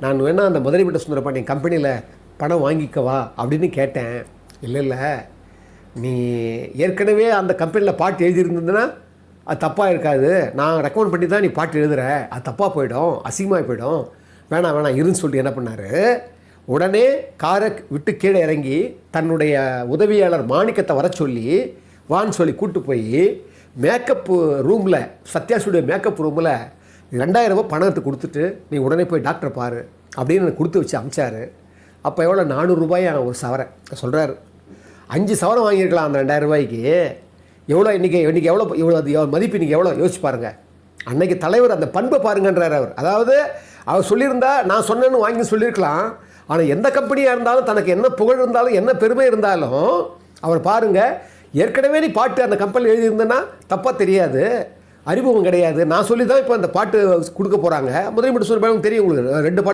நான் வேணா அந்த முதலீட்டு சுந்தரபாண்டியன் கம்பெனியில் பணம் வாங்கிக்கவா அப்படின்னு கேட்டேன். இல்லை நீ ஏற்கனவே அந்த கம்பெனியில் பாட்டு எழுதியிருந்ததுன்னா அது தப்பாக இருக்காது. நான் ரெக்கமெண்ட் பண்ணி தான் நீ பாட்டு எழுதுகிற, அது தப்பாக போயிடும், அசிங்கமாக போயிடும், வேணாம் இருன்னு சொல்லிட்டு என்ன பண்ணார், உடனே காரை விட்டு கீழே இறங்கி தன்னுடைய உதவியாளர் மாணிக்கத்தை வர சொல்லி வான்னு சொல்லி கூப்பிட்டு போய் மேக்கப் ரூமில், சத்யா ஸ்டுடியோ மேக்கப் ரூமில் 2000 ரூபாய் பணத்தை கொடுத்துட்டு நீ உடனே போய் டாக்டரை பாரு அப்படின்னு கொடுத்து வச்சு அமிச்சார். அப்போ எவ்வளோ 400 ரூபாய் ஒரு சவரை சொல்கிறார். 5 சவரம் வாங்கியிருக்கலாம் அந்த 2000 ரூபாய்க்கு. எவ்வளோ இன்றைக்கி எவ்வளோ மதிப்பு இன்றைக்கி எவ்வளோ யோசிச்சு பாருங்கள். அன்றைக்கி தலைவர் அந்த பண்பை பாருங்கன்றார் அவர். அதாவது அவர் சொல்லியிருந்தா நான் சொன்னேன்னு வாங்கி சொல்லியிருக்கலாம். ஆனால் எந்த கம்பெனியாக இருந்தாலும் தனக்கு என்ன புகழ் இருந்தாலும் என்ன பெருமை இருந்தாலும் அவர் பாருங்கள், ஏற்கனவே நீ பாட்டு அந்த கம்பெனியில் எழுதியிருந்தேன்னா தப்பாக தெரியாது, அறிமுகம் கிடையாது, நான் சொல்லி தான் இப்போ அந்த பாட்டு கொடுக்க போகிறாங்க. முதலீட்டு சுந்தரபாண்டியன் தெரியும் உங்களுக்கு 2 பாட்டு